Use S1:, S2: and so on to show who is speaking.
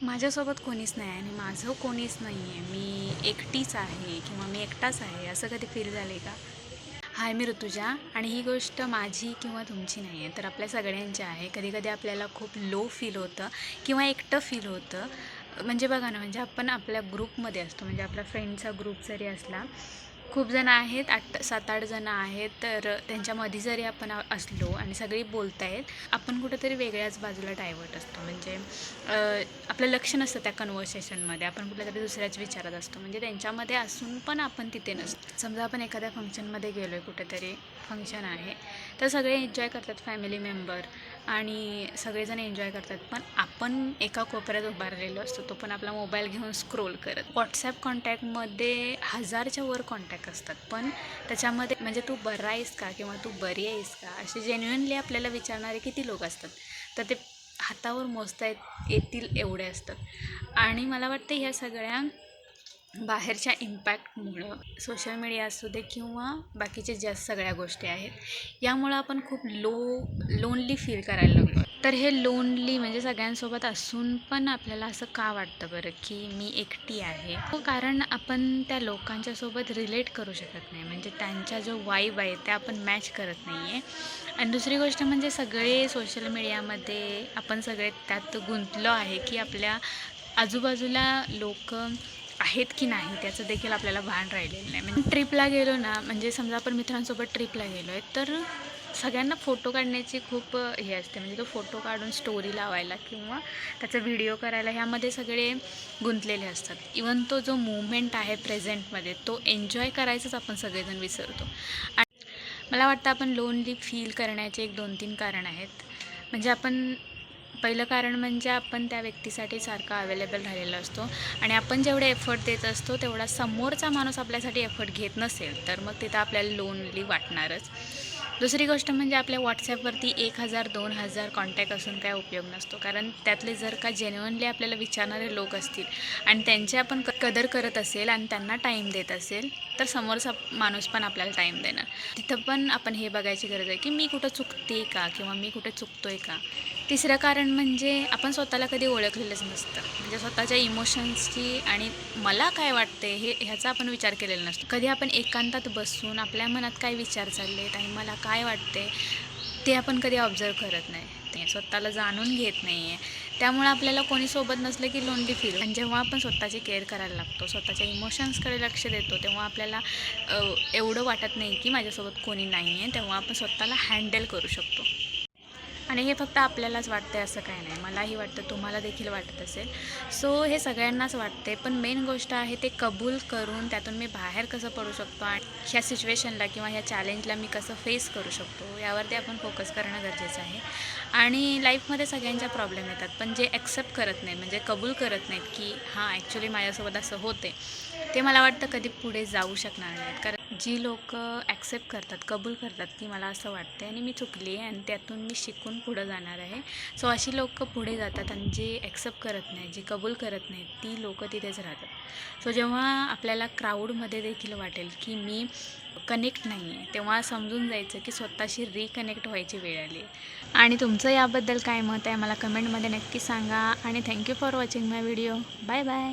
S1: माझ्यासोबत कोणीच नाही आणि माझं कोणीच नाही आहे. मी एकटीच आहे किंवा मी एकटाच आहे असं कधी फील झालं आहे का? हाय, मी ऋतुजा आणि ही गोष्ट माझी किंवा तुमची नाही आहे, तर आपल्या सगळ्यांची आहे. कधी-कधी आपल्याला खूप लो फील होतं किंवा एकटं फील होतं. म्हणजे बघा ना, म्हणजे आपण आपल्या ग्रुपमध्ये असतो, म्हणजे आपला फ्रेंडचा ग्रुप जरी असला, खूप जण आहेत, 7-8 जणं आहेत, तर त्यांच्यामध्ये जरी आपण असलो आणि सगळी बोलत आहेत, आपण कुठेतरी वेगळ्याच बाजूला डायव्हर्ट असतो. म्हणजे आपलं लक्ष नसतं त्या कन्व्हर्सेशनमध्ये, आपण कुठल्यातरी दुसऱ्याच विचारात असतो. म्हणजे त्यांच्यामध्ये असून पण आपण तिथे नसतो. समजा आपण एखाद्या फंक्शनमध्ये गेलो आहे, कुठेतरी फंक्शन आहे, तर सगळे एन्जॉय करतात, फॅमिली मेंबर आणि सगळेजण एन्जॉय करतात, पण आपण एका कोपऱ्यात उभारलेलो असतो, तो पण आपला मोबाईल घेऊन स्क्रोल करत. व्हॉट्सॲप कॉन्टॅक्टमध्ये 1000च्या वर कॉन्टॅक्ट असतात, पण त्याच्यामध्ये म्हणजे तू बरा आहेस का किंवा तू बरी आहेस का असे जेन्युइनली आपल्याला विचारणारे किती लोक असतात, तर ते हातावर मोजता येतील एवढे असतात. आणि मला वाटतं ह्या सगळ्या बाहेरच्या इम्पॅक्टमुळं, सोशल मीडिया असू दे किंवा बाकीचे ज्या सगळ्या गोष्टी आहेत, यामुळं आपण खूप लोनली फील करायला लागलो. तर हे लोनली म्हणजे सगळ्यांसोबत असून पण आपल्याला असं का वाटतं बरं, की मी एकटी आहे? कारण आपण त्या लोकांच्यासोबत रिलेट करू शकत नाही, म्हणजे त्यांच्या जो वाईब आहे त्या आपण मॅच करत नाही आहे. आणि दुसरी गोष्ट म्हणजे सगळे सोशल मीडियामध्ये आपण सगळे त्यात गुंतलो आहे, की आपल्या आजूबाजूला लोक आहेत की नाही त्याचं देखील आपल्याला भान राहिलेलं नाही. म्हणजे ट्रिपला गेलो ना, म्हणजे समजा आपण मित्रांसोबत ट्रिपला गेलो आहे, तर सगळ्यांना फोटो काढण्याची खूप हे असते, म्हणजे तो फोटो काढून स्टोरी लावायला किंवा त्याचा व्हिडिओ करायला ह्यामध्ये सगळे गुंतलेले असतात. इवन तो जो मूवमेंट आहे प्रेझेंटमध्ये तो एन्जॉय करायचंच आपण सगळेजण विसरतो. आणि मला वाटतं आपण लोनली फील करण्याचे 1-2-3 कारण आहेत. म्हणजे आपण पहिलं कारण म्हणजे आपण त्या व्यक्तीसाठी सारखा अवेलेबल राहिलेला असतो आणि आपण जेवढे एफर्ट देत असतो तेवढा समोरचा माणूस आपल्यासाठी एफर्ट घेत नसेल, तर मग तिथं आपल्याला लोनली वाटणारच. दुसरी गोष्ट म्हणजे आपल्या व्हॉट्सॲपवरती 1000-2000 कॉन्टॅक्ट असून काय उपयोग नसतो, कारण त्यातले जर का जेन्युइनली आपल्याला विचारणारे लोक असतील आणि त्यांची आपण कदर करत असेल आणि त्यांना टाईम देत असेल, तर समोरचा माणूस पण आपल्याला टाईम देणार. तिथं पण आपण हे बघायची गरज आहे की मी कुठं चुकते का किंवा मी कुठे चुकतोय का. तिसरं कारण म्हणजे आपण स्वतःला कधी ओळखलेलंच नसतं, म्हणजे स्वतःच्या इमोशन्सची आणि मला काय वाटते ह्याचा आपण विचार केलेला नसतो. कधी आपण एकांतात बसून आपल्या मनात काय विचार चालले आहेत आणि मला काय वाटते ते आपण कधी ऑब्झर्व करत नाही, ते स्वतःला जाणून घेत नाही आहे. त्यामुळे आपल्याला कोणी सोबत नसलं की लोनली फील. आणि जेव्हा आपण स्वतःची केअर करायला लागतो, स्वतःच्या इमोशन्सकडे लक्ष देतो, तेव्हा आपल्याला एवढं वाटत नाही की माझ्यासोबत कोणी नाही आहे, तेव्हा आपण स्वतःला हँडल करू शकतो. आणि हे फक्त आपल्यालाच वाटते असं काही नाही, मलाही वाटतं, तुम्हाला देखील वाटत असेल. सो हे सगळ्यांनाच वाटते, पण मेन गोष्ट आहे ते कबूल करून त्यातून मी बाहेर कसं पडू शकतो आणि ह्या सिच्युएशनला किंवा ह्या चॅलेंजला मी कसं फेस करू शकतो यावरती आपण फोकस करणं गरजेचं आहे. आणि लाईफमध्ये सगळ्यांच्या प्रॉब्लेम येतात, पण जे ॲक्सेप्ट करत नाहीत, म्हणजे कबूल करत नाहीत की हां ॲक्च्युली माझ्यासोबत असं होते, ते मला वाटतं कधी पुढे जाऊ शकणार नाहीत. कारण जी लोकं ॲक्सेप्ट करतात, कबूल करतात की मला असं वाटते आणि मी चुकली आहे आणि त्यातून मी शिकून पुढं जाणार आहे, सो अशी लोकं पुढे जातात. आणि जे ॲक्सेप्ट करत नाही, जे कबूल करत नाहीत, ती लोकं तिथेच राहतात. सो जेव्हा आपल्याला क्राऊडमध्ये देखील वाटेल की मी कनेक्ट नाही आहे, तेव्हा समजून जायचं की स्वतःशी रिकनेक्ट व्हायची वेळ आली. आणि तुमचं याबद्दल काय मत आहे मला कमेंटमध्ये नक्की सांगा. आणि thank you for watching my video. Bye bye.